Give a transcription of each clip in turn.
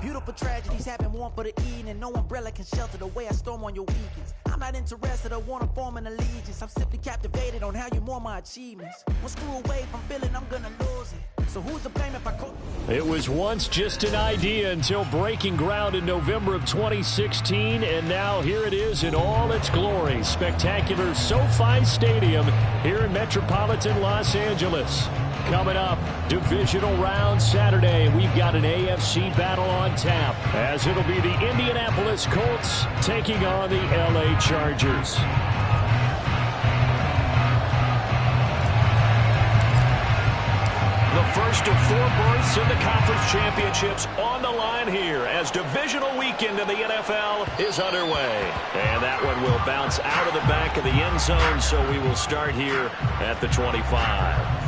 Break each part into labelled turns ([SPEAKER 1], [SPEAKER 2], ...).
[SPEAKER 1] Beautiful tragedies happen, one for the evening. No umbrella can shelter the way I storm on your weekends. I'm not interested, I want to form an allegiance. I'm simply captivated on how you more my achievements. One screw away from feeling I'm gonna lose it. So who's to blame if I call?
[SPEAKER 2] It was once just an idea until breaking ground in November of 2016, and now here it is in all its glory. Spectacular SoFi Stadium here in metropolitan Los Angeles. Coming up, divisional round Saturday. We've got an AFC battle on tap, as it'll be the Indianapolis Colts taking on the LA Chargers. The first of 4 berths in the conference championships on the line here as divisional weekend in the NFL is underway. And that one will bounce out of the back of the end zone, so we will start here at the 25.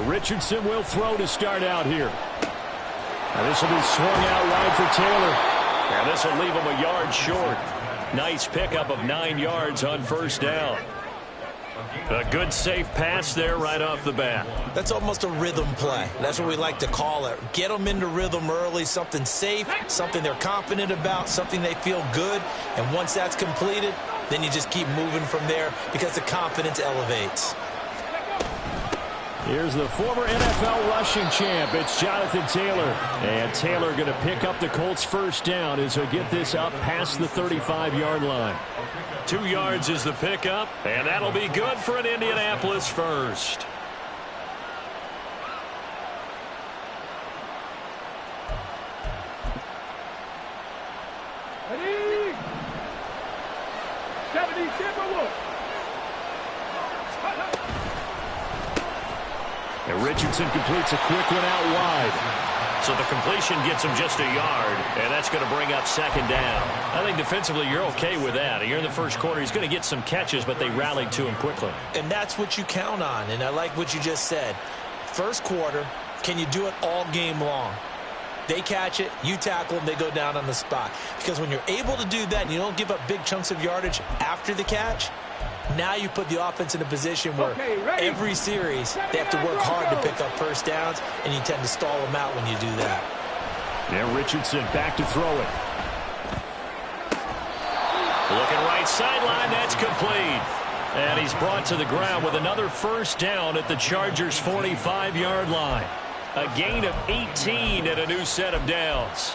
[SPEAKER 2] Richardson will throw to start out here. And this will be swung out wide for Taylor. And this will leave him a yard short. Nice pickup of 9 yards on first down. A good safe pass there right off the bat.
[SPEAKER 3] That's almost a rhythm play. That's what we like to call it. Get them into rhythm early, something safe, something they're confident about, something they feel good. And once that's completed, then you just keep moving from there because the confidence elevates.
[SPEAKER 2] Here's the former NFL rushing champ. It's Jonathan Taylor. And Taylor going to pick up the Colts' first down as he'll get this up past the 35-yard line. 2 yards is the pickup, and that'll be good for an Indianapolis first.
[SPEAKER 4] Ready? 70 Timberwolves.
[SPEAKER 2] And Richardson completes a quick one out wide. So the completion gets him just a yard, and that's going to bring up second down. I think defensively you're okay with that. You're in the first quarter. He's going to get some catches, but they rallied to him quickly.
[SPEAKER 3] And that's what you count on, and I like what you just said. First quarter, can you do it all game long? They catch it, you tackle them, they go down on the spot. Because when you're able to do that and you don't give up big chunks of yardage after the catch, now you put the offense in a position where every series they have to work hard to pick up first downs, and you tend to stall them out when you do that.
[SPEAKER 2] Yeah, Richardson back to throw it. Looking right sideline, that's complete. And he's brought to the ground with another first down at the Chargers' 45-yard line. A gain of 18 and a new set of downs.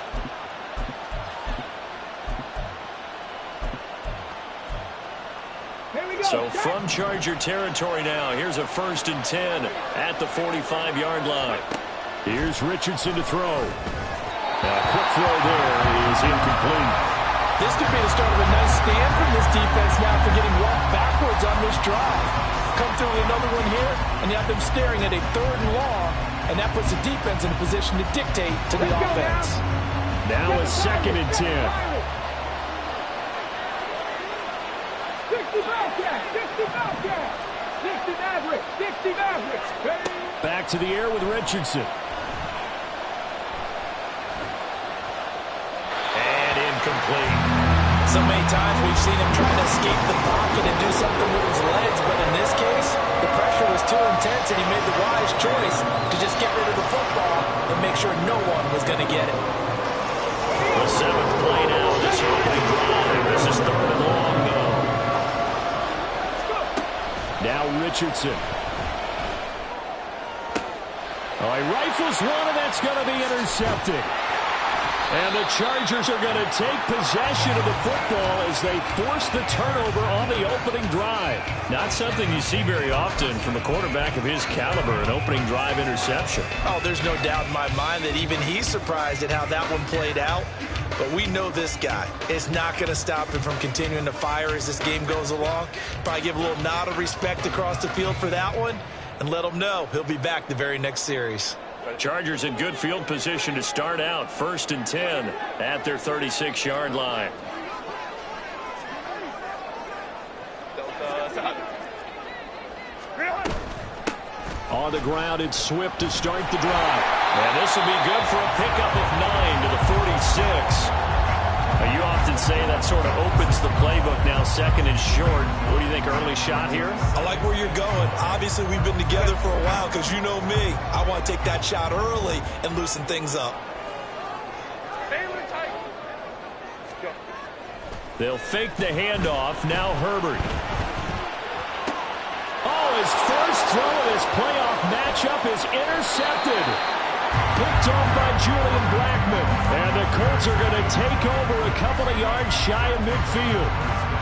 [SPEAKER 2] So from Charger territory now, here's a 1st and 10 at the 45-yard line. Here's Richardson to throw. A quick throw there is incomplete.
[SPEAKER 5] This could be the start of a nice stand from this defense now for getting walked backwards on this drive. Come through with another one here, and you have them staring at a 3rd and long, and that puts the defense in a position to dictate to the offense.
[SPEAKER 2] Now a 2nd and 10. Back to the air with Richardson. And incomplete.
[SPEAKER 3] So many times we've seen him try to escape the pocket and do something with his legs, but in this case, the pressure was too intense and he made the wise choice to just get rid of the football and make sure no one was going to get it.
[SPEAKER 2] The 7th play now, this opening drive. This is 3rd and long, though. Now Richardson. Oh, he rifles one, and that's going to be intercepted. And the Chargers are going to take possession of the football as they force the turnover on the opening drive. Not something you see very often from a quarterback of his caliber, an opening drive interception.
[SPEAKER 3] Oh, there's no doubt in my mind that even he's surprised at how that one played out. But we know this guy is not going to stop him from continuing to fire as this game goes along. Probably give a little nod of respect across the field for that one and let him know he'll be back the very next series.
[SPEAKER 2] Chargers in good field position to start out. 1st and 10 at their 36-yard line. On the ground, it's Swift to start the drive. And this will be good for a pickup of 9 to the 46. You often say that sort of opens the playbook now, second and short. What do you think, early shot here?
[SPEAKER 3] I like where you're going. Obviously, we've been together for a while because you know me. I want to take that shot early and loosen things up.
[SPEAKER 2] They'll fake the handoff. Now Herbert. Oh, his first throw of his playoff matchup is intercepted. Picked off by Julian Blackmon. And the Colts are going to take over a couple of yards shy of midfield.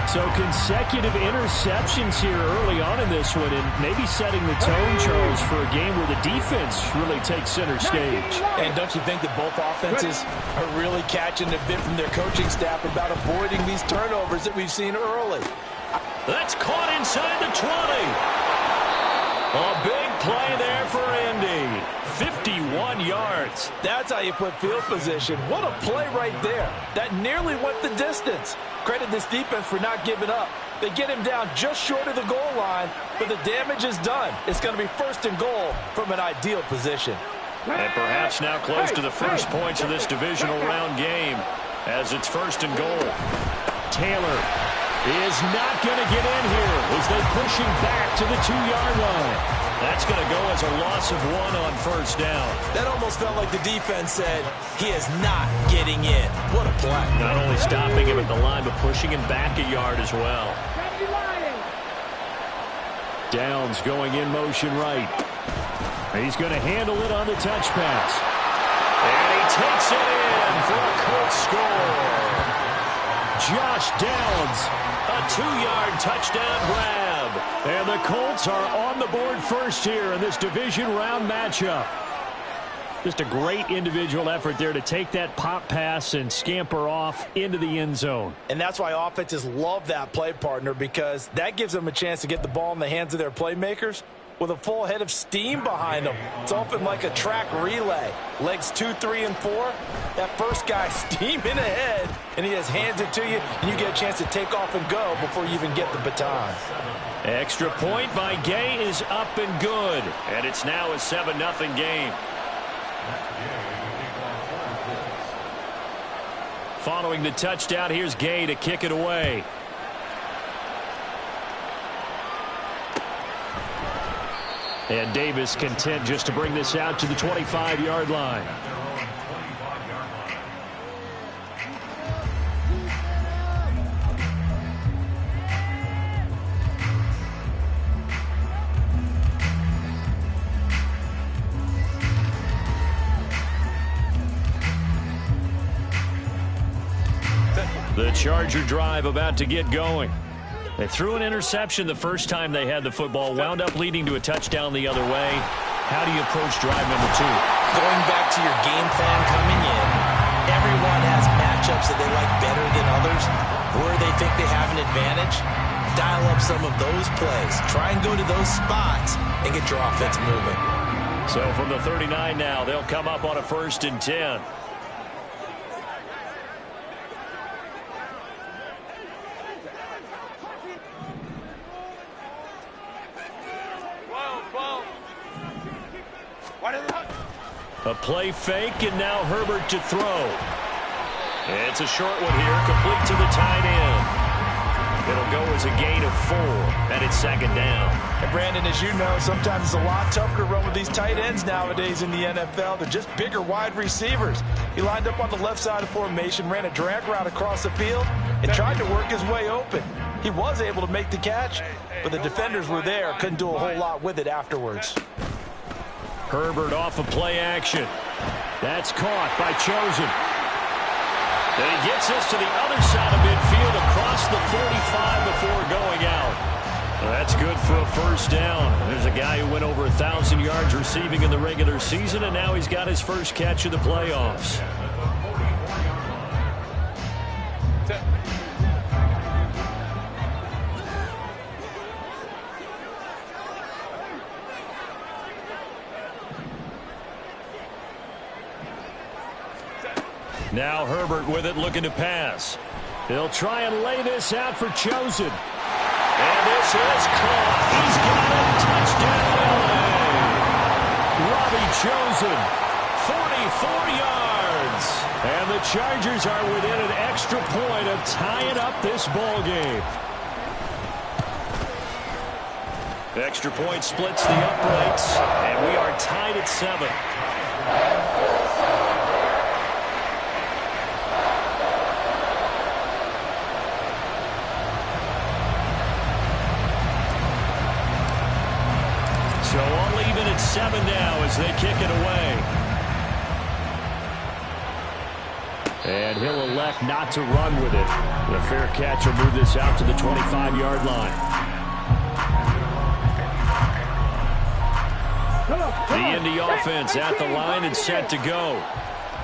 [SPEAKER 2] So consecutive interceptions here early on in this one, and maybe setting the tone, Charles, for a game where the defense really takes center stage.
[SPEAKER 5] And don't you think that both offenses are really catching a bit from their coaching staff about avoiding these turnovers that we've seen early?
[SPEAKER 2] That's caught inside the 20. A big play there for Indy. 51 yards.
[SPEAKER 5] That's how you put field position. What a play right there. That nearly went the distance. Credit this defense for not giving up. They get him down just short of the goal line, but the damage is done. It's going to be first and goal from an ideal position.
[SPEAKER 2] And perhaps now close to the first points of this divisional round game as it's first and goal. Taylor is not going to get in here as they push him back to the 2-yard line. That's going to go as a loss of 1 on first down.
[SPEAKER 3] That almost felt like the defense said he is not getting in. What a play.
[SPEAKER 2] Not only stopping him at the line, but pushing him back a yard as well. Downs going in motion right. He's going to handle it on the touch pass. And he takes it in for a Colts score. Josh Downs, a 2-yard touchdown grab. And the Colts are on the board first here in this division round matchup. Just a great individual effort there to take that pop pass and scamper off into the end zone.
[SPEAKER 5] And that's why offenses love that play partner, because that gives them a chance to get the ball in the hands of their playmakers with a full head of steam behind them. It's often like a track relay. Legs 2, 3, and 4. That first guy steaming ahead, and he just hands it to you, and you get a chance to take off and go before you even get the baton.
[SPEAKER 2] Extra point by Gay is up and good. And it's now a 7-0 game. Following the touchdown, here's Gay to kick it away. And Davis content just to bring this out to the 25-yard line. The Charger drive about to get going. They threw an interception the first time they had the football, wound up leading to a touchdown the other way. How do you approach drive number 2?
[SPEAKER 3] Going back to your game plan coming in, everyone has matchups that they like better than others, where they think they have an advantage. Dial up some of those plays. Try and go to those spots and get your offense moving.
[SPEAKER 2] So from the 39 now, they'll come up on a 1st and 10. A play fake, and now Herbert to throw. It's a short one here, complete to the tight end. It'll go as a gain of 4, and it's 2nd down.
[SPEAKER 5] And Brandon, as you know, sometimes it's a lot tougher to run with these tight ends nowadays in the NFL. They're just bigger wide receivers. He lined up on the left side of formation, ran a drag route across the field, and tried to work his way open. He was able to make the catch, but the defenders were there, couldn't do a whole lot with it afterwards.
[SPEAKER 2] Herbert off of play action. That's caught by Chosen. Then he gets us to the other side of midfield across the 45 before going out. That's good for a 1st down. There's a guy who went over 1,000 yards receiving in the regular season, and now he's got his first catch of the playoffs. Now Herbert with it, looking to pass. He'll try and lay this out for Chosen. And this is caught. He's got it. Touchdown, LA. Robbie Chosen, 44 yards. And the Chargers are within an extra point of tying up this ball game. The extra point splits the uprights, and we are tied at 7. So all even at 7 now as they kick it away. And he'll elect not to run with it. The fair catch will move this out to the 25-yard line. The Indy offense at the line and set to go.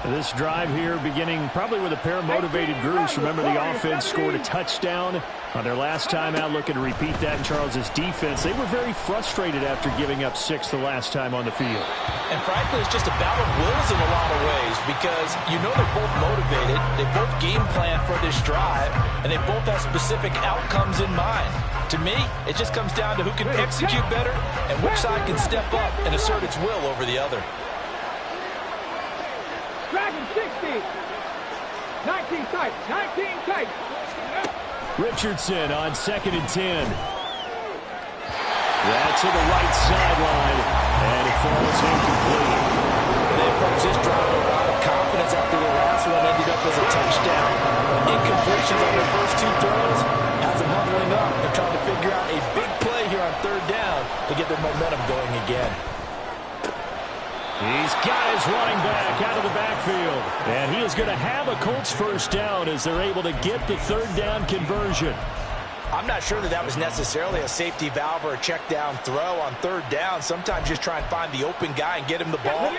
[SPEAKER 2] This drive here beginning probably with a pair of motivated groups. Remember, the offense scored a touchdown on their last time out. Looking to repeat that in Charles' defense. They were very frustrated after giving up 6 the last time on the field.
[SPEAKER 5] And frankly, it's just a battle of wills in a lot of ways because you know they're both motivated. They both game plan for this drive, and they both have specific outcomes in mind. To me, it just comes down to who can execute better and which side can step up and assert its will over the other.
[SPEAKER 4] Dragon 60. 19 tight. 19 tight.
[SPEAKER 2] Richardson on 2nd and 10. That's to the right sideline, and it falls incomplete.
[SPEAKER 5] They approach this drive with a lot of confidence after the last one ended up as a touchdown. Incompletions on their first 2 throws has them huddling up. They're trying to figure out a big play here on 3rd down to get their momentum going again.
[SPEAKER 2] He's got his running back out of the backfield. And he is going to have a Colts first down as they're able to get the 3rd down conversion.
[SPEAKER 5] I'm not sure that was necessarily a safety valve or a check down throw on 3rd down. Sometimes just try and find the open guy and get him the ball.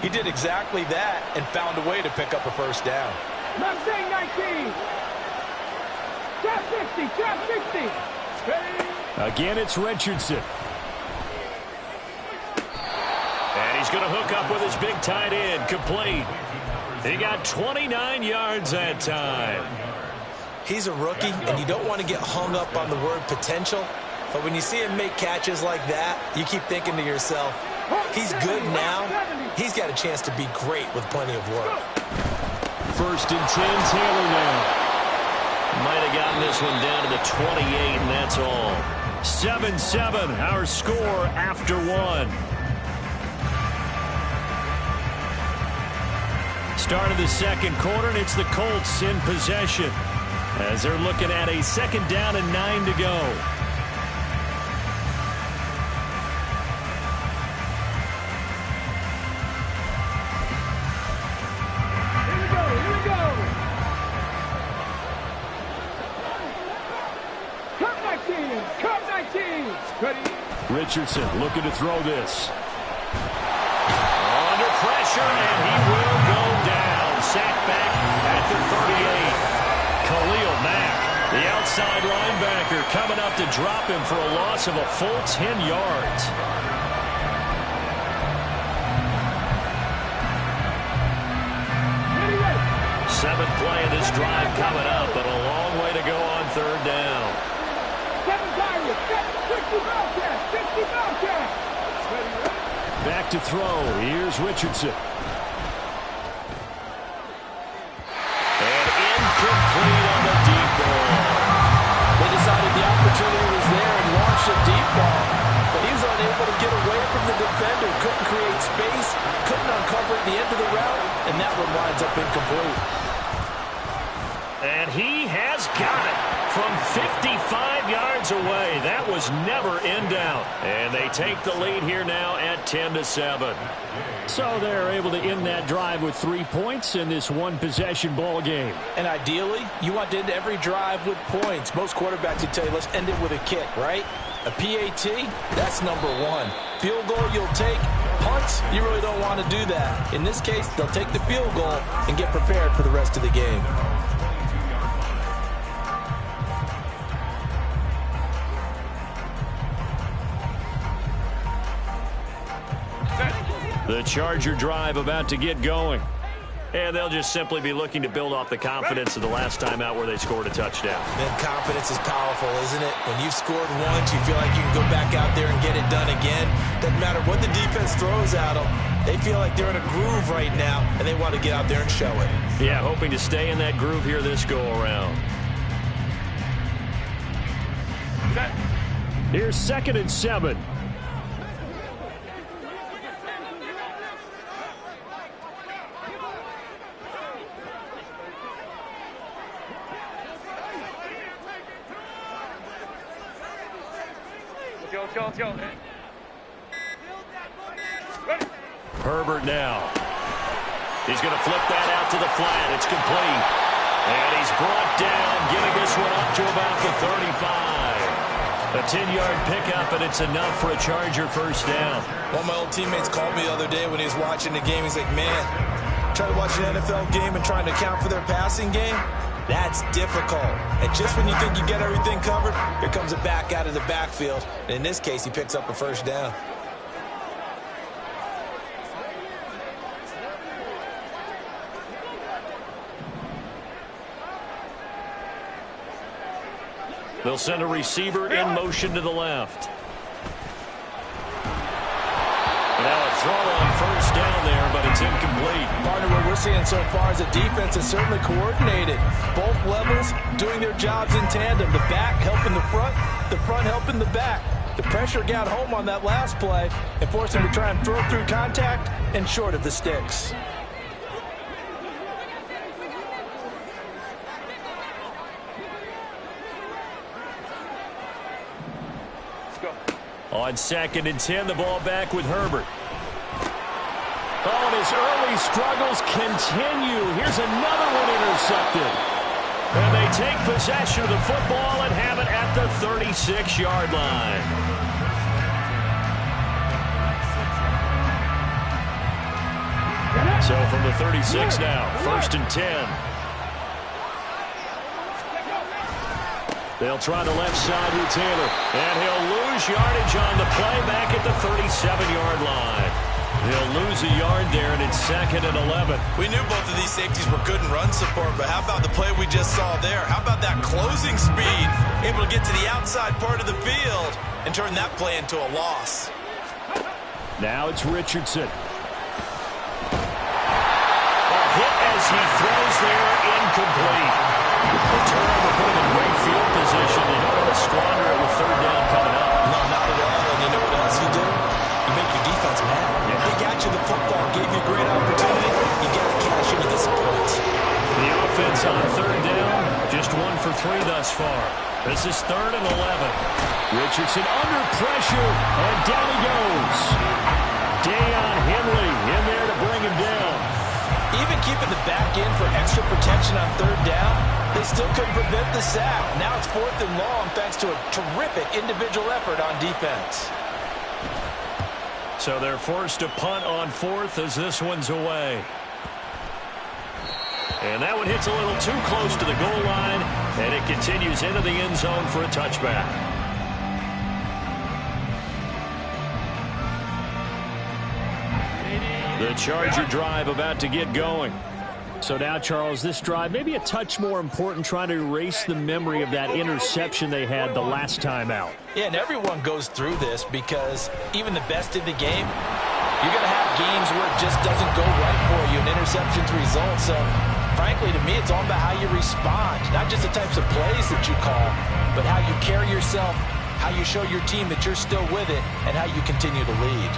[SPEAKER 5] He did exactly that and found a way to pick up a first down.
[SPEAKER 4] Mustang 19. Trap 60. Trap 60.
[SPEAKER 2] Again, it's Richardson. And he's going to hook up with his big tight end. Complete. He got 29 yards that time.
[SPEAKER 3] He's a rookie, and you don't want to get hung up on the word potential. But when you see him make catches like that, you keep thinking to yourself, he's good now. He's got a chance to be great with plenty of work.
[SPEAKER 2] 1st and 10, Taylor now. Might have gotten this one down to the 28, and that's all. 7-7, our score after 1. Start of the 2nd quarter, and it's the Colts in possession as they're looking at a 2nd down and 9 to go.
[SPEAKER 4] Here we go. Here we go. Come 19. Come 19. Ready.
[SPEAKER 2] Richardson looking to throw this. Under pressure, and he will go down. Sacked back at the 38. Khalil Mack, the outside linebacker, coming up to drop him for a loss of a full 10 yards. Seventh play of this drive coming up, but a long way to go on 3rd down.
[SPEAKER 4] 7 targets. 60 Bellcat. 60 Bellcat.
[SPEAKER 2] Back to throw. Here's Richardson. And incomplete on the deep ball.
[SPEAKER 5] They decided the opportunity was there and launched a deep ball. But he was unable to get away from the defender. Couldn't create space. Couldn't uncover at the end of the route. And that one winds up incomplete.
[SPEAKER 2] And he has got it from 55 yards away. That was never in doubt. And they take the lead here now at 10-7. So they're able to end that drive with 3 points in this one-possession ball game.
[SPEAKER 5] And ideally, you want to end every drive with points. Most quarterbacks would tell you, let's end it with a kick, right? A PAT, that's number 1. Field goal you'll take. Punts, you really don't want to do that. In this case, they'll take the field goal and get prepared for the rest of the game.
[SPEAKER 2] The Charger drive about to get going. And they'll just simply be looking to build off the confidence of the last time out where they scored a touchdown.
[SPEAKER 3] And confidence is powerful, isn't it? When you've scored once, you feel like you can go back out there and get it done again. Doesn't matter what the defense throws at them. They feel like they're in a groove right now, and they want to get out there and show it.
[SPEAKER 2] Yeah, hoping to stay in that groove here this go-around. Here's 2nd and 7. Herbert now. He's going to flip that out to the flat. It's complete. And he's brought down, getting this one up to about the 35. A 10-yard pickup, and it's enough for a Charger first down.
[SPEAKER 3] One of my old teammates called me the other day when he was watching the game. He's like, man, trying to watch an NFL game and trying to account for their passing game? That's difficult. And just when you think you get everything covered, here comes a back out of the backfield. And in this case, he picks up a first down.
[SPEAKER 2] They'll send a receiver in motion to the left. Now a throw on first down there, but it's incomplete.
[SPEAKER 5] Partner, what we're seeing so far is the defense is certainly coordinated. Both levels doing their jobs in tandem. The back helping the front helping the back. The pressure got home on that last play and forced him to try and throw through contact and short of the sticks.
[SPEAKER 2] On 2nd and 10, the ball back with Herbert. Oh, and his early struggles continue. Here's another one intercepted. And they take possession of the football and have it at the 36-yard line. So from the 36 now, 1st and 10. They'll try the left side with Taylor. And he'll lose yardage on the play back at the 37-yard line. He'll lose a yard there, and it's 2nd and 11.
[SPEAKER 3] We knew both of these safeties were good in run support, but how about the play we just saw there? How about that closing speed? Able to get to the outside part of the field and turn that play into a loss.
[SPEAKER 2] Now it's Richardson. A hit as he throws there, incomplete. The turnover put him in great field position. They don't want to squander it with 3rd down coming up.
[SPEAKER 3] No, not at all. And you know what else you do? You make your defense mad. If they got you the football, gave you a great opportunity, you got to cash into this point.
[SPEAKER 2] The offense on 3rd down, just 1 for 3 thus far. This is 3rd and 11. Richardson under pressure, and down he goes. Deion Henley in there to bring him down.
[SPEAKER 5] Even keeping the back in for extra protection on 3rd down, they still couldn't prevent the sack. Now it's 4th and long thanks to a terrific individual effort on defense.
[SPEAKER 2] So they're forced to punt on 4th as this one's away. And that one hits a little too close to the goal line, and it continues into the end zone for a touchback. The Charger drive about to get going. So now, Charles, this drive maybe a touch more important, trying to erase the memory of that interception they had the last time out.
[SPEAKER 5] Yeah, and everyone goes through this because even the best in the game, you're going to have games where it just doesn't go right for you, and interceptions result. So, frankly, to me, it's all about how you respond, not just the types of plays that you call, but how you carry yourself, how you show your team that you're still with it, and how you continue to lead.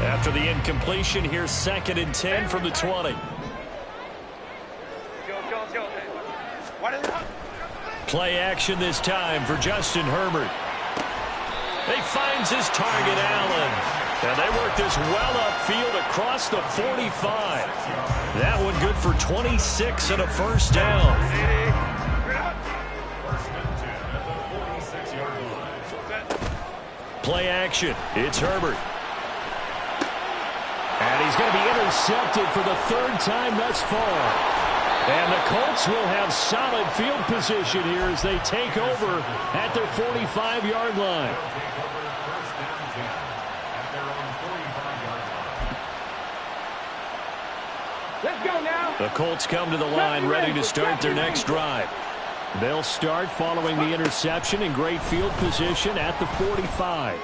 [SPEAKER 2] After the incompletion, here's 2nd and 10 from the 20. Play action this time for Justin Herbert. He finds his target, Allen. And they work this well upfield across the 45. That one good for 26 and a first down. Play action. It's Herbert. And he's going to be intercepted for the 3rd time thus far. And the Colts will have solid field position here as they take over at their 45-yard line.
[SPEAKER 4] Let's go now.
[SPEAKER 2] The Colts come to the line ready to start their next drive. They'll start following the interception in great field position at the 45.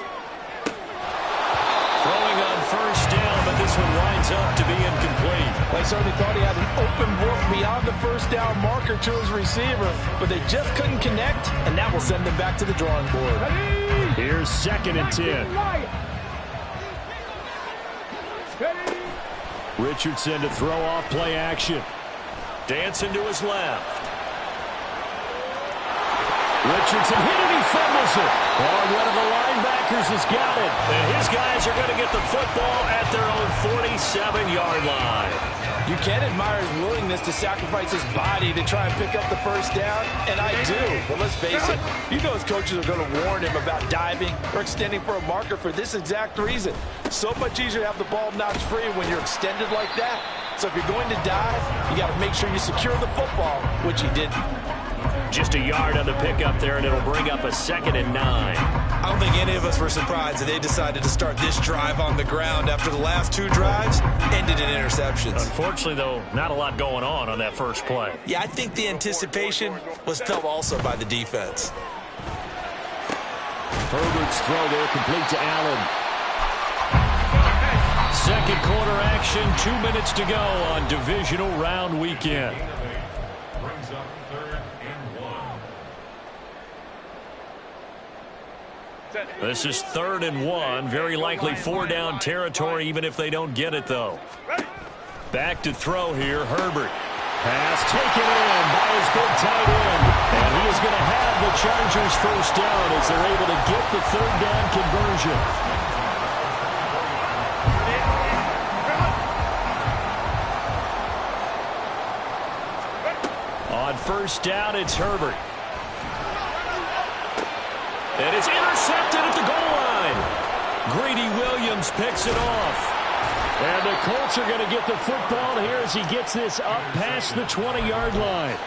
[SPEAKER 2] Throwing on first down, but this one winds up to be incomplete.
[SPEAKER 5] They certainly thought he had an open look beyond the first down marker to his receiver, but they just couldn't connect, and that will send them back to the drawing board.
[SPEAKER 2] Here's 2nd and 10. Richardson to throw off play action. Dancing to his left. Richardson hit it, he fumbles it. Oh, one of the linebackers has got it. And his guys are going to get the football at their own 47-yard line.
[SPEAKER 5] You can admire his willingness to sacrifice his body to try and pick up the first down, and I do. But let's face it, you know his coaches are going to warn him about diving or extending for a marker for this exact reason. So much easier to have the ball knocked free when you're extended like that. So if you're going to dive, you got to make sure you secure the football, which he didn't.
[SPEAKER 2] Just a yard on the pickup there, and it'll bring up a 2nd and 9.
[SPEAKER 3] I don't think any of us were surprised that they decided to start this drive on the ground after the last 2 drives ended in interceptions.
[SPEAKER 2] Unfortunately, though, not a lot going on that first play.
[SPEAKER 3] Yeah, I think the anticipation was felt also by the defense.
[SPEAKER 2] Herbert's throw there complete to Allen. Second quarter action, 2 minutes to go on divisional round weekend. This is 3rd and 1. Very likely 4-down territory, even if they don't get it, though. Back to throw here, Herbert. Pass taken in by his big tight end. And he is going to have the Chargers first down as they're able to get the 3rd down conversion. On first down, it's Herbert. And it's intercepted at the goal line. Greedy Williams picks it off. And the Colts are going to get the football here as he gets this up past the 20-yard line.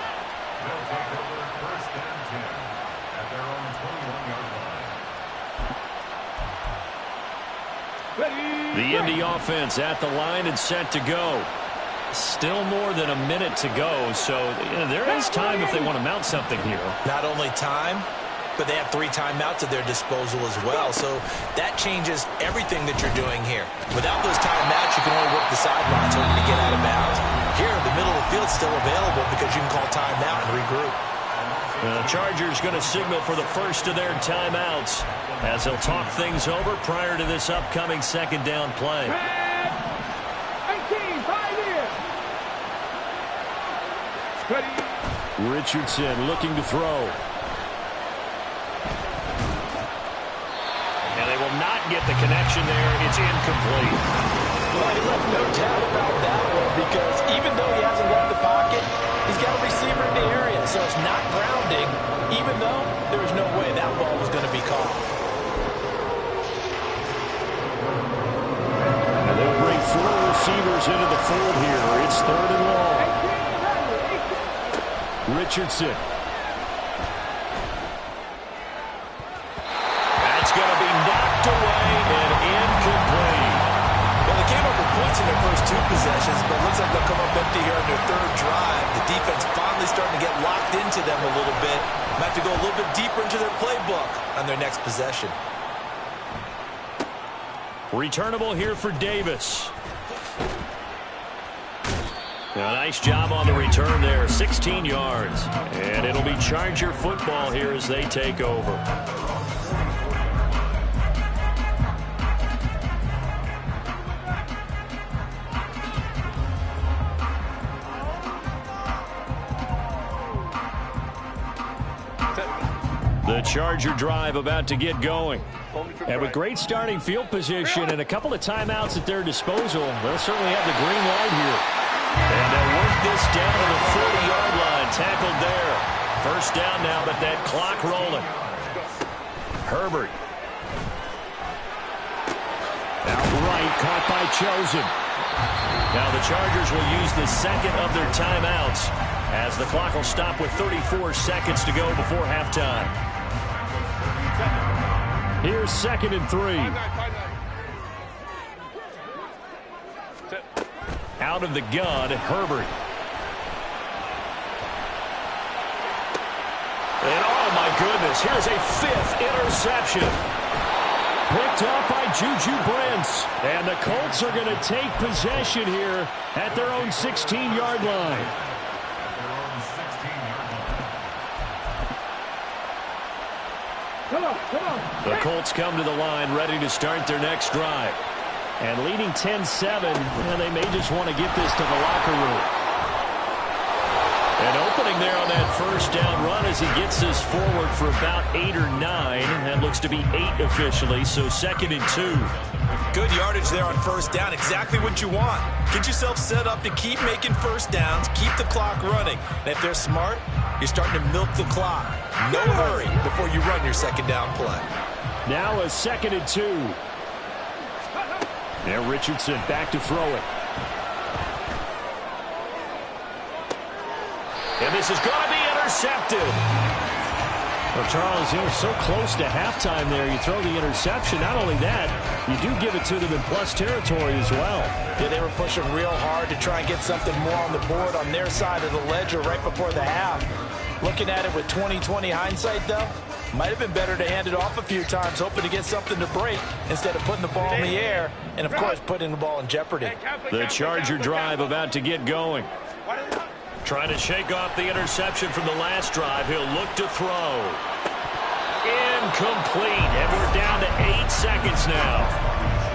[SPEAKER 2] The Indy offense at the line and set to go. Still more than a minute to go, so there is time if they want to mount something here.
[SPEAKER 3] Not only time, but they have 3 timeouts at their disposal as well. So that changes everything that you're doing here. Without those timeouts, you can only work the sidelines hoping to get out of bounds. Here, the middle of the field is still available because you can call timeout and regroup.
[SPEAKER 2] The Chargers going to signal for the first of their timeouts as they'll talk things over prior to this upcoming 2nd down play.
[SPEAKER 4] 18, 5 in.
[SPEAKER 2] Richardson looking to throw. And they will not get the connection there. It's incomplete.
[SPEAKER 5] Well, he left no doubt about that one because even though he hasn't left the pocket, he's got a receiver in the area, so it's not grounding, even though there was no way that ball was going to be caught.
[SPEAKER 2] And they'll bring 4 receivers into the fold here. It's 3rd and long. Richardson. That's going to be knocked away and incomplete.
[SPEAKER 3] Well, they came up with points in their first 2 possessions, but it looks like they'll come up empty here in their 3rd drive. The defense finally starting to get locked into them a little bit. Might have to go a little bit deeper into their playbook on their next possession.
[SPEAKER 2] Returnable here for Davis. A nice job on the return there, 16 yards. And it'll be Charger football here as they take over. The Charger drive about to get going. And with great starting field position and a couple of timeouts at their disposal, they'll certainly have the green light here. And they'll work this down to the 40-yard line. Tackled there. First down now, but that clock rolling. Herbert. Outright caught by Chosen. Now the Chargers will use the 2nd of their timeouts as the clock will stop with 34 seconds to go before halftime. Here's 2nd and 3. out of the gun, Herbert. And oh my goodness, here's a 5th interception. Picked up by Juju Brents. And the Colts are going to take possession here at their own 16-yard line.
[SPEAKER 4] Come on.
[SPEAKER 2] The Colts come to the line ready to start their next drive. And leading 10-7, and they may just want to get this to the locker room. An opening there on that first down run as he gets this forward for about 8 or 9. That looks to be 8 officially, so 2nd and 2.
[SPEAKER 3] Good yardage there on first down. Exactly what you want. Get yourself set up to keep making first downs, keep the clock running. And if they're smart, you're starting to milk the clock. No hurry before you run your second down play.
[SPEAKER 2] Now a 2nd and 2. Now Richardson back to throw it. And this is going to be intercepted. Well, Charles, you're so close to halftime there. You throw the interception. Not only that, you do give it to them in plus territory as well.
[SPEAKER 5] Yeah, they were pushing real hard to try and get something more on the board on their side of the ledger right before the half. Looking at it with 20/20 hindsight, though, might have been better to hand it off a few times, hoping to get something to break instead of putting the ball in the air and, of course, putting the ball in jeopardy.
[SPEAKER 2] The Charger drive about to get going. Trying to shake off the interception from the last drive. He'll look to throw. Incomplete. And we're down to 8 seconds now.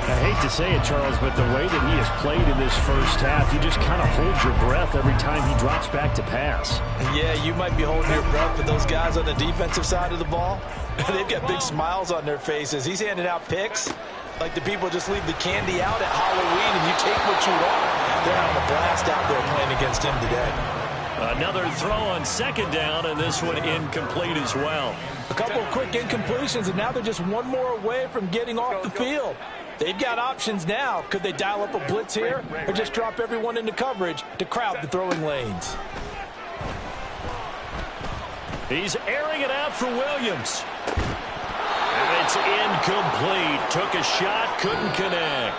[SPEAKER 2] I hate to say it, Charles, but the way that he has played in this first half, you just kind of hold your breath every time he drops back to pass.
[SPEAKER 5] Yeah, you might be holding your breath, but those guys on the defensive side of the ball, they've got big smiles on their faces. He's handing out picks like the people just leave the candy out at Halloween and you take what you want. They're having a blast out there playing against him today.
[SPEAKER 2] Another throw on 2nd down, and this one incomplete as well.
[SPEAKER 5] A couple of quick incompletions, and now they're just one more away from getting off the field. They've got options now. Could they dial up a blitz here or just drop everyone into coverage to crowd the throwing lanes?
[SPEAKER 2] He's airing it out for Williams. And it's incomplete. Took a shot, couldn't connect.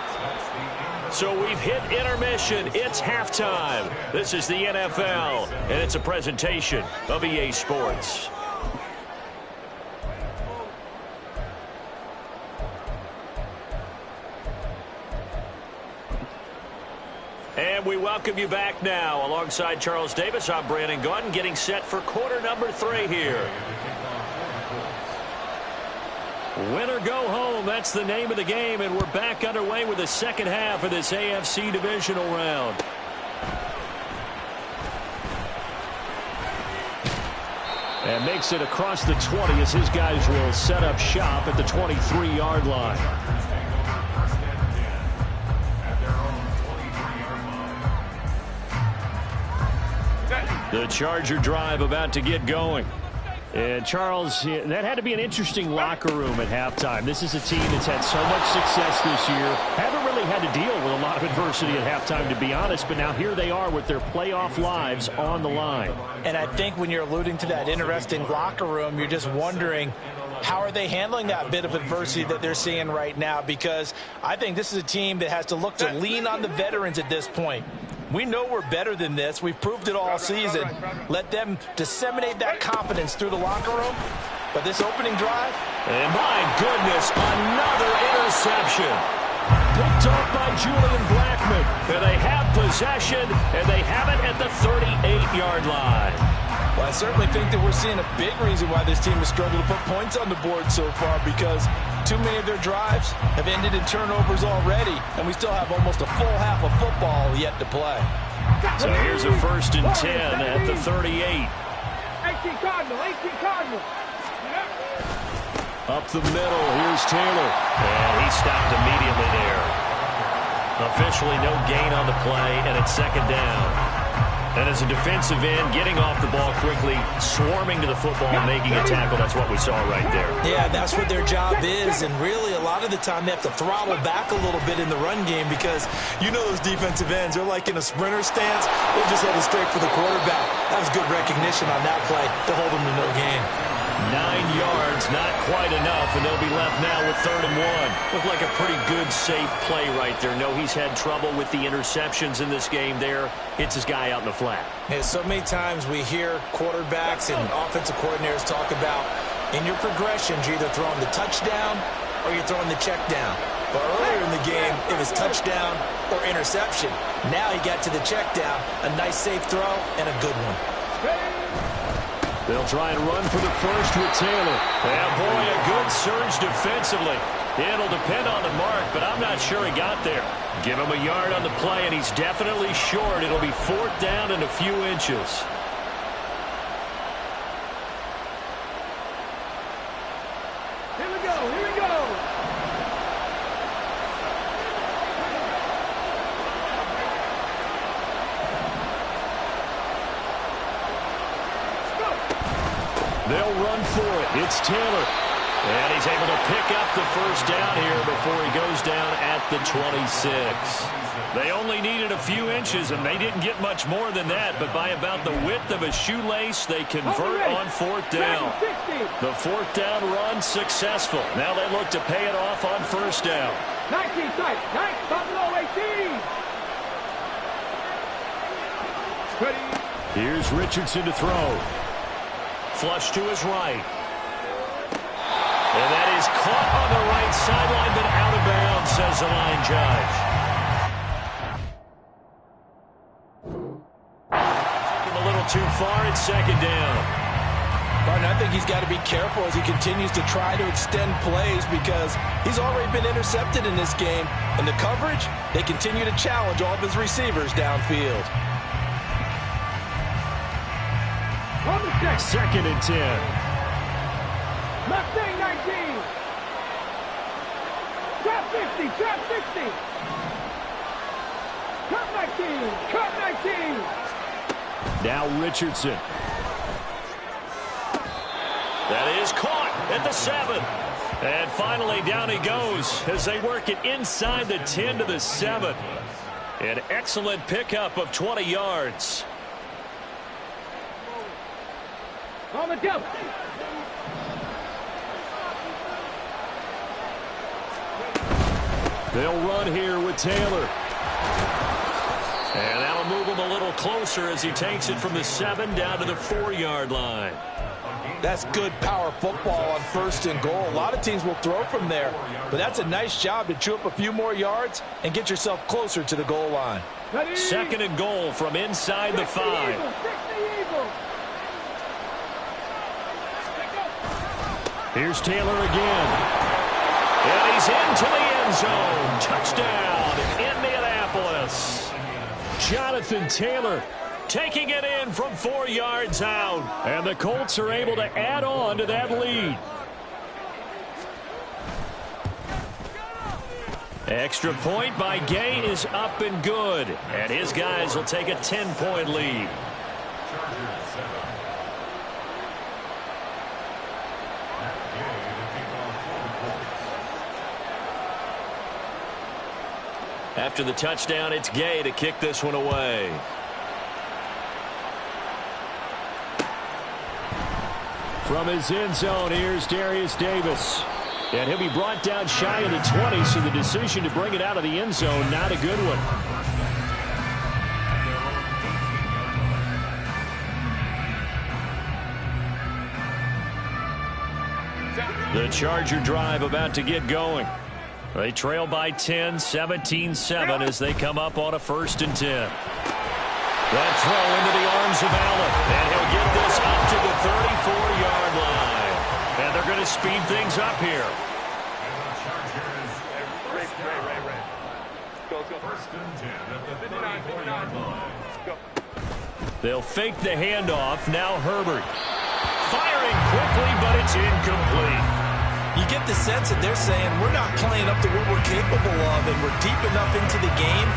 [SPEAKER 2] So we've hit intermission. It's halftime. This is the NFL, and it's a presentation of EA Sports. And we welcome you back now. Alongside Charles Davis, I'm Brandon Gaudin, getting set for quarter number 3 here. Win or go home, that's the name of the game, and we're back underway with the second half of this AFC divisional round. And makes it across the 20 as his guys will set up shop at the 23-yard line. The Charger drive about to get going. And, Charles, that had to be an interesting locker room at halftime. This is a team that's had so much success this year. Haven't really had to deal with a lot of adversity at halftime, to be honest. But now here they are with their playoff lives on the line.
[SPEAKER 5] And I think when you're alluding to that interesting locker room, you're just wondering, how are they handling that bit of adversity that they're seeing right now? Because I think this is a team that has to look to lean on the veterans at this point. We know we're better than this. We've proved it all season. Let them disseminate that confidence through the locker room. But this opening drive,
[SPEAKER 2] and my goodness, another interception. Picked off by Julian Blackmon. And they have possession, and they have it at the 38-yard line.
[SPEAKER 5] Well, I certainly think that we're seeing a big reason why this team has struggled to put points on the board so far, because too many of their drives have ended in turnovers already, and we still have almost a full half of football yet to play.
[SPEAKER 2] So here's a 1st and 10 at the 38.
[SPEAKER 4] 18 Cardinal.
[SPEAKER 2] Up the middle, here's Taylor. And he stopped immediately there. Officially no gain on the play, and it's 2nd down. And as a defensive end, getting off the ball quickly, swarming to the football, making a tackle, that's what we saw right there.
[SPEAKER 3] Yeah, that's what their job is, and really a lot of the time they have to throttle back a little bit in the run game because you know those defensive ends, they're like in a sprinter stance. They're just headed straight for the quarterback. That was good recognition on that play to hold them to no gain.
[SPEAKER 2] 9 yards, not quite enough, and they'll be left now with 3rd and 1.
[SPEAKER 6] Looked like a pretty good, safe play right there. No, he's had trouble with the interceptions in this game there. Hits his guy out in the flat.
[SPEAKER 3] Yeah, so many times we hear quarterbacks and offensive coordinators talk about in your progressions, you're either throwing the touchdown or you're throwing the check down. But earlier in the game, it was touchdown or interception. Now he got to the check down, a nice safe throw, and a good one.
[SPEAKER 2] They'll try and run for the first with Taylor. Yeah, boy, a good surge defensively. It'll depend on the mark, but I'm not sure he got there. Give him a yard on the play, and he's definitely short. It'll be 4th down and a few inches.
[SPEAKER 4] Here we go, here we go.
[SPEAKER 2] They'll run for it. It's Taylor. And he's able to pick up the first down here before he goes down at the 26. They only needed a few inches, and they didn't get much more than that. But by about the width of a shoelace, they convert on 4th down. The 4th down run successful. Now they look to pay it off on 1st down.
[SPEAKER 4] 19 tight, 9, Buffalo 18. Ready.
[SPEAKER 2] Here's Richardson to throw. Flush to his right. And that is caught on the right sideline, but out of bounds, says the line judge. A little too far, it's 2nd down.
[SPEAKER 5] Martin, I think he's got to be careful as he continues to try to extend plays because he's already been intercepted in this game. And the coverage, they continue to challenge all of his receivers downfield.
[SPEAKER 2] 2nd and 10.
[SPEAKER 4] Mustang 19. Trap 50, trap 60. Cut 19, cut 19.
[SPEAKER 2] Now Richardson. That is caught at the 7. And finally down he goes as they work it inside the 10 to the 7. An excellent pickup of 20 yards.
[SPEAKER 4] On the jump.
[SPEAKER 2] They'll run here with Taylor. And that'll move him a little closer as he takes it from the 7 down to the 4-yard line.
[SPEAKER 5] That's good power football on 1st and goal. A lot of teams will throw from there, but that's a nice job to chew up a few more yards and get yourself closer to the goal line.
[SPEAKER 2] 2nd and goal from inside the 5. Here's Taylor again. And he's into the end zone. Touchdown, Indianapolis. Jonathan Taylor taking it in from 4 yards out. And the Colts are able to add on to that lead. Extra point by Gay is up and good. And his guys will take a 10-point lead. After the touchdown, it's Gay to kick this one away. From his end zone, here's Darius Davis. And he'll be brought down shy of the 20, so the decision to bring it out of the end zone, not a good one. The Charger drive about to get going. They trail by 10, 17-7 as they come up on a 1st and 10. That throw into the arms of Allen. And he'll get this up to the 34-yard line. And they're going to speed things up here. They'll fake the handoff. Now Herbert. Firing quickly, but it's incomplete.
[SPEAKER 3] You get the sense that they're saying we're not playing up to what we're capable of, and we're deep enough into the game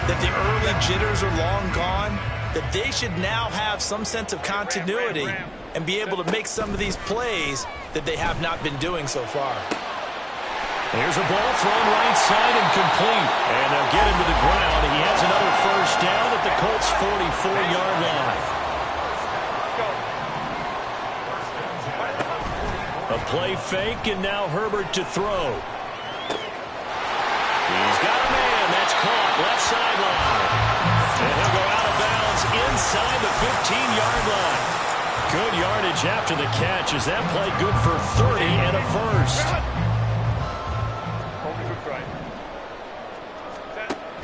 [SPEAKER 3] that the early jitters are long gone, that they should now have some sense of continuity and be able to make some of these plays that they have not been doing so far.
[SPEAKER 2] Here's a ball thrown right side and complete. And they'll get him to the ground. He has another 1st down at the Colts' 44-yard line. play fake, and now Herbert to throw. He's got a man. That's caught. Left sideline. And he'll go out of bounds inside the 15-yard line. Good yardage after the catch. Is that play good for 30 and a first?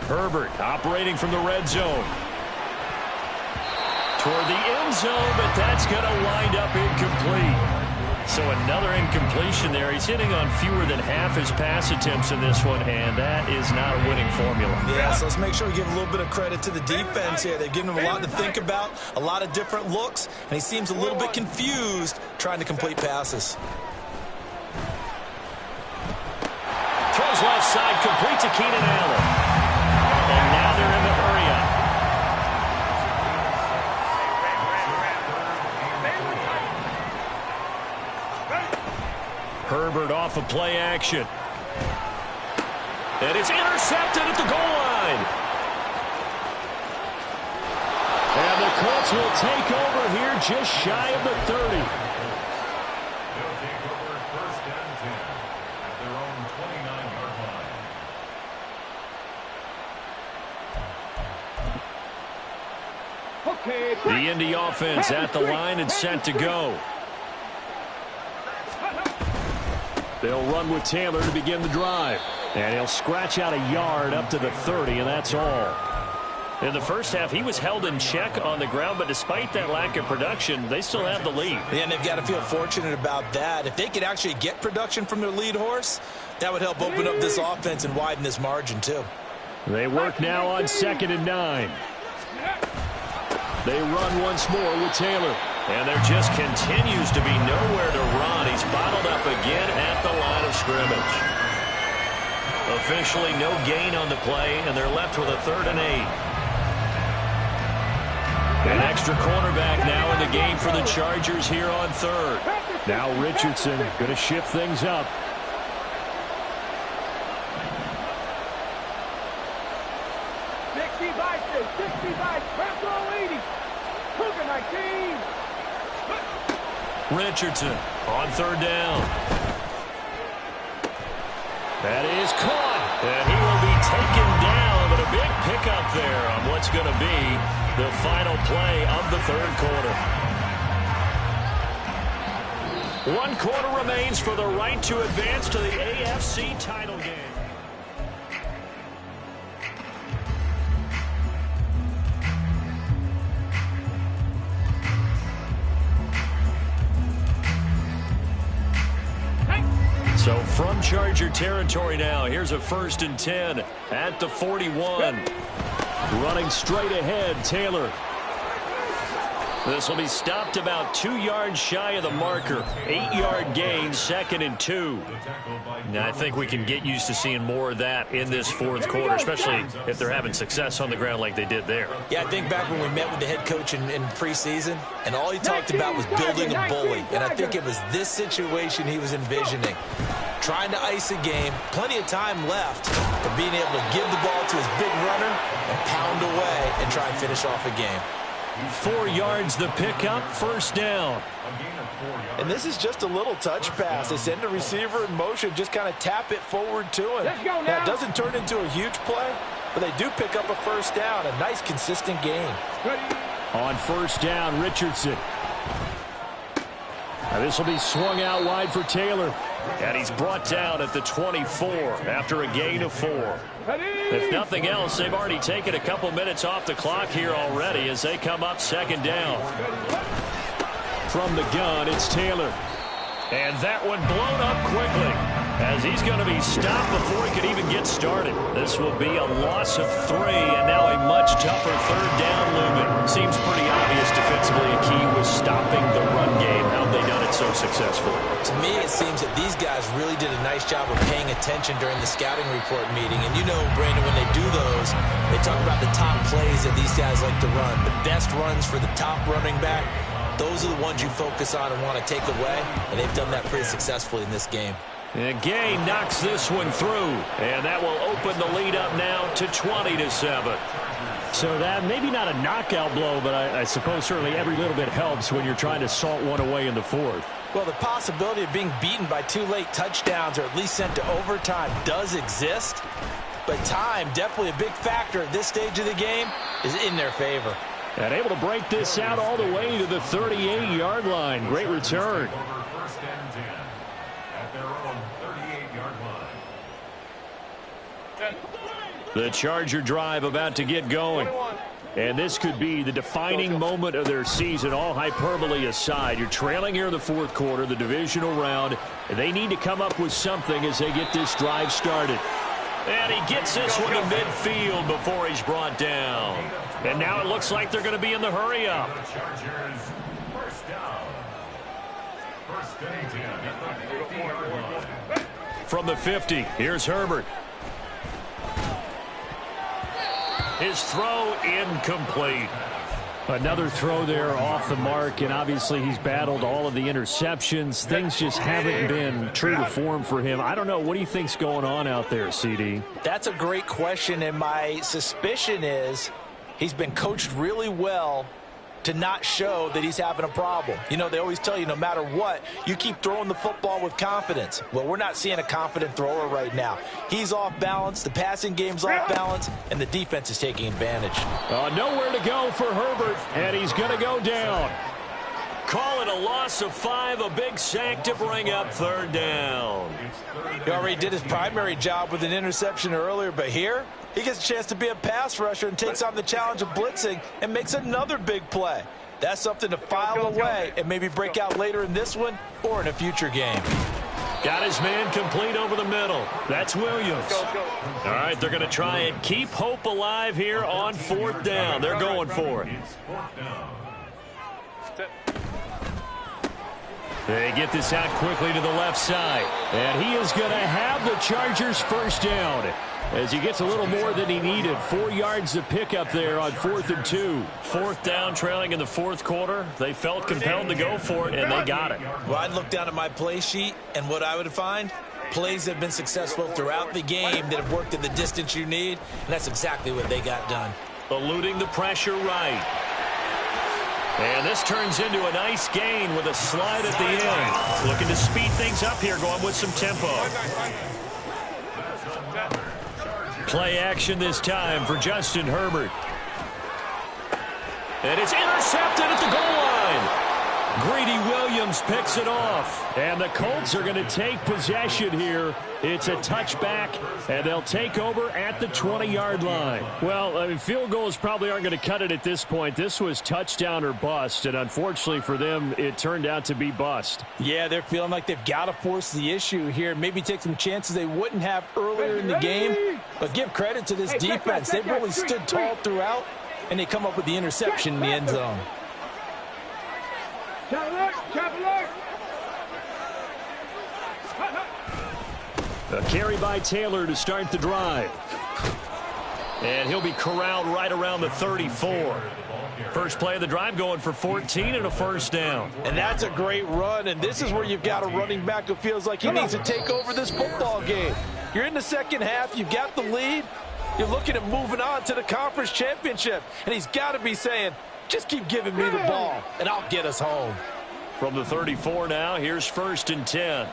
[SPEAKER 2] Herbert operating from the red zone. Toward the end zone, but that's going to wind up incomplete. So another incompletion there. He's hitting on fewer than half his pass attempts in this one, and that is not a winning formula.
[SPEAKER 3] Yeah, so let's make sure we give a little bit of credit to the defense here. They've given him a lot to think about, a lot of different looks, and he seems a little bit confused trying to complete passes.
[SPEAKER 2] Throws left side, complete to Keenan Allen. And now they're in the hurry-up. Herbert off of play action. And it's intercepted at the goal line. And the Colts will take over here just shy of the 30.
[SPEAKER 7] They'll take over first and 10 at their own 29-yard line.
[SPEAKER 4] Okay.
[SPEAKER 2] The Indy offense at the line and set to go. They'll run with Taylor to begin the drive. And he'll scratch out a yard up to the 30, and that's all. In the first half, he was held in check on the ground, but despite that lack of production, they still have the lead.
[SPEAKER 3] Yeah, and they've got to feel fortunate about that. If they could actually get production from their lead horse, that would help open up this offense and widen this margin, too.
[SPEAKER 2] They work now on 2nd and 9. They run once more with Taylor. And there just continues to be nowhere to run. He's bottled up again at the line of scrimmage. Officially no gain on the play, and they're left with a 3rd and 8. An extra cornerback now in the game for the Chargers here on 3rd. Now Richardson going to shift things up. Richardson on 3rd down. That is caught, and he will be taken down, but a big pickup there on what's going to be the final play of the 3rd quarter. 1 quarter remains for the right to advance to the AFC title game. So from Charger territory now, here's a 1st and 10 at the 41. Running straight ahead, Taylor. This will be stopped about 2 yards shy of the marker. 8-yard gain, 2nd and 2. Now, I think we can get used to seeing more of that in this 4th quarter, especially if they're having success on the ground like they did there.
[SPEAKER 3] Yeah, I think back when we met with the head coach in preseason, and all he talked about was building a bully. And I think it was this situation he was envisioning. Trying to ice a game, plenty of time left, but being able to give the ball to his big runner and pound away and try and finish off a game.
[SPEAKER 2] 4 yards the pickup, 1st down.
[SPEAKER 5] And this is just a little touch pass. They send the receiver in motion, just kind of tap it forward to him. Now, it doesn't turn into a huge play, but they do pick up a 1st down. A nice, consistent game.
[SPEAKER 2] On 1st down, Richardson. Now this will be swung out wide for Taylor. And he's brought down at the 24 after a gain of 4. If nothing else, they've already taken a couple minutes off the clock here already as they come up 2nd down. From the gun, it's Taylor. And that one blown up quickly as he's going to be stopped before he could even get started. This will be a loss of 3, and now a much tougher 3rd down looming. Seems pretty obvious defensively a key was stopping the run game. How have they done it so successfully?
[SPEAKER 3] To me, it seems that these guys really did a nice job of paying attention during the scouting report meeting. And you know, Brandon, when they do those, they talk about the top plays that these guys like to run. The best runs for the top running back. Those are the ones you focus on and want to take away, and they've done that pretty successfully in this game.
[SPEAKER 2] And Gay knocks this one through, and that will open the lead up now to 20-7. So that maybe not a knockout blow, but I suppose certainly every little bit helps when you're trying to salt one away in the 4th.
[SPEAKER 3] Well, the possibility of being beaten by 2 late touchdowns or at least sent to overtime does exist. But time, definitely a big factor at this stage of the game, is in their favor.
[SPEAKER 2] And able to break this out all the way to the 38-yard line. Great return.
[SPEAKER 7] First and 10 at their own 38-yard line.
[SPEAKER 2] The Charger drive about to get going. And this could be the defining moment of their season, all hyperbole aside. You're trailing here in the fourth quarter, the divisional round. And they need to come up with something as they get this drive started.
[SPEAKER 6] And he gets this one to midfield before he's brought down.
[SPEAKER 2] And now it looks like they're going to be in the hurry-up.
[SPEAKER 7] The Chargers, first down. First and 10 at the 50-yard line.
[SPEAKER 2] From the 50, here's Herbert.
[SPEAKER 6] His throw incomplete.
[SPEAKER 2] Another throw there off the mark, and obviously he's battled all of the interceptions. Things just haven't been true to form for him. I don't know. What do you think's going on out there, CD?
[SPEAKER 3] That's a great question, and my suspicion is he's been coached really well to not show that he's having a problem. You know, they always tell you no matter what, you keep throwing the football with confidence. Well, we're not seeing a confident thrower right now. He's off balance, the passing game's off balance, and the defense is taking advantage.
[SPEAKER 2] Nowhere to go for Herbert, and he's going to go down.
[SPEAKER 6] Call it a loss of 5, a big sack to bring up third down.
[SPEAKER 3] He already did his primary job with an interception earlier, but here he gets a chance to be a pass rusher and takes on the challenge of blitzing and makes another big play. That's something to file away and maybe break out later in this one or in a future game.
[SPEAKER 6] Got his man complete over the middle. That's Williams. All right, they're going to try and keep hope alive here on fourth down. They're going for it.
[SPEAKER 2] They get this out quickly to the left side. And he is going to have the Chargers first down as he gets a little more than he needed. 4 yards to pick up there on 4th and 2.
[SPEAKER 6] Fourth down, trailing in the fourth quarter. They felt compelled to go for it, and they got it.
[SPEAKER 3] Well, I'd look down at my play sheet, and what I would find, plays that have been successful throughout the game that have worked at the distance you need, and that's exactly what they got done.
[SPEAKER 6] Eluding the pressure right. And this turns into a nice gain with a slide at the end. Looking to speed things up here, going with some tempo.
[SPEAKER 2] Play action this time for Justin Herbert. And it's intercepted at the goal line. Greedy Williams picks it off. And the Colts are going to take possession here. It's a touchback, and they'll take over at the 20-yard line. Well, I mean, field goals probably aren't going to cut it at this point. This was touchdown or bust, and unfortunately for them, it turned out to be bust.
[SPEAKER 5] Yeah, they're feeling like they've got to force the issue here. Maybe take some chances they wouldn't have earlier in the game. But give credit to this defense. They've really stood tall throughout, and they come up with the interception in the end zone.
[SPEAKER 2] A carry by Taylor to start the drive. And he'll be corralled right around the 34. First play of the drive going for 14 and a first down.
[SPEAKER 5] And that's a great run, and this is where you've got a running back who feels like he needs to take over this football game. You're in the second half, you've got the lead, you're looking at moving on to the conference championship, and he's got to be saying, just keep giving me the ball, and I'll get us home.
[SPEAKER 6] From the 34 now, here's first and 10.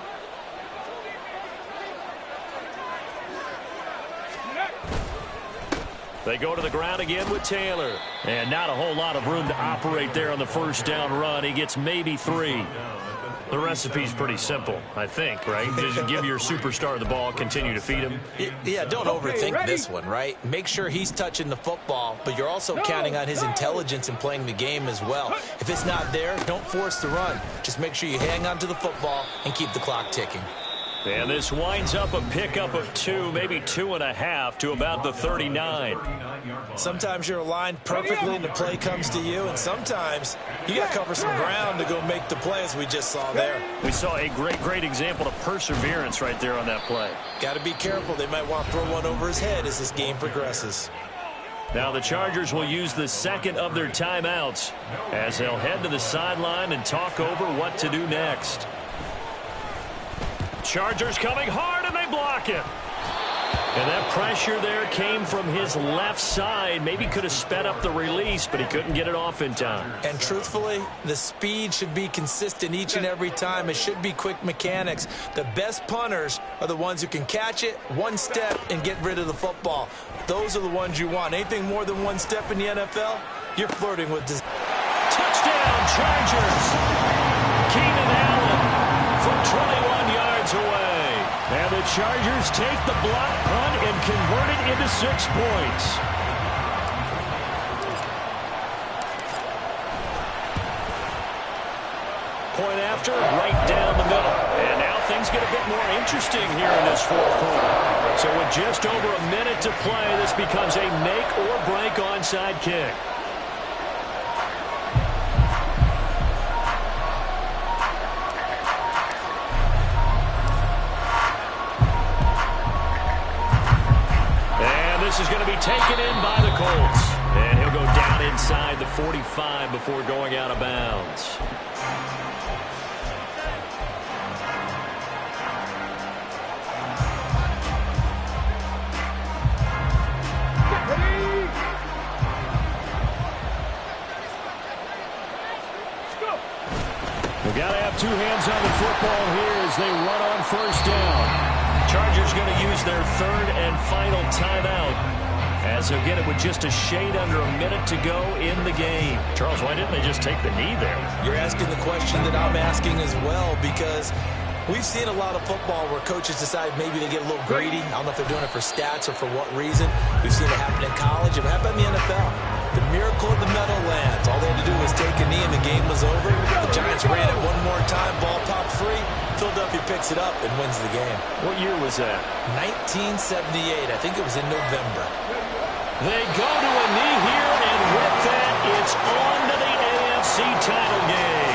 [SPEAKER 6] They go to the ground again with Taylor.
[SPEAKER 2] And not a whole lot of room to operate there on the first down run. He gets maybe 3.
[SPEAKER 6] The recipe's pretty simple, I think, right? Just give your superstar the ball, continue to feed him.
[SPEAKER 3] Yeah, don't overthink this one, right? Make sure he's touching the football, but you're also counting on his intelligence in playing the game as well. If it's not there, don't force the run. Just make sure you hang on to the football and keep the clock ticking.
[SPEAKER 6] And this winds up a pickup of 2, maybe 2.5 to about the 39.
[SPEAKER 3] Sometimes you're aligned perfectly and the play comes to you, and sometimes you got to cover some ground to go make the play, as we just saw there.
[SPEAKER 6] We saw a great example of perseverance right there on that play.
[SPEAKER 3] Got to be careful. They might want to throw one over his head as this game progresses.
[SPEAKER 6] Now the Chargers will use the second of their timeouts as they'll head to the sideline and talk over what to do next. Chargers coming hard, and they block it.
[SPEAKER 2] And that pressure there came from his left side. Maybe could have sped up the release, but he couldn't get it off in time.
[SPEAKER 3] And truthfully, the speed should be consistent each and every time. It should be quick mechanics. The best punters are the ones who can catch it, one step, and get rid of the football. Those are the ones you want. Anything more than one step in the NFL, you're flirting with this.
[SPEAKER 2] Touchdown, Chargers. Keenan Allen from 21 yards away. And the Chargers take the block punt and convert it into 6 points. Point after, right down the middle. And now things get a bit more interesting here in this fourth quarter. So with just over a minute to play, this becomes a make or break onside kick. This is going to be taken in by the Colts. And he'll go down inside the 45 before going out of bounds. We've got to have two hands on the football here as they run on first down. Chargers going to use their third and final timeout as they'll get it with just a shade under a minute to go in the game. Charles, why didn't they just take the knee there?
[SPEAKER 3] You're asking the question that I'm asking as well, because we've seen a lot of football where coaches decide maybe they get a little greedy. I don't know if they're doing it for stats or for what reason. We've seen it happen in college. It happened in the NFL. The miracle of the Meadowlands. All they had to do was take a knee and the game was over. The Giants ran it one more time. Ball popped free. Philadelphia picks it up and wins the game.
[SPEAKER 2] What year was that?
[SPEAKER 3] 1978. I think it was in November.
[SPEAKER 2] They go to a knee here, and with that, it's on to the AFC title game.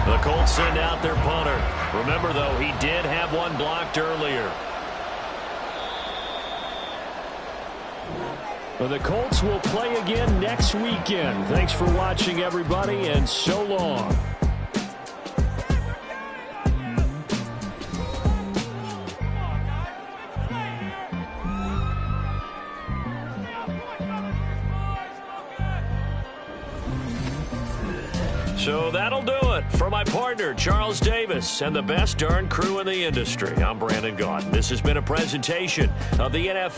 [SPEAKER 2] The Colts send out their punter. Remember, though, he did have one blocked earlier. The Colts will play again next weekend. Thanks for watching, everybody, and so long. So that'll do it for my partner, Charles Davis, and the best darn crew in the industry. I'm Brandon Gaudin. This has been a presentation of the NFL.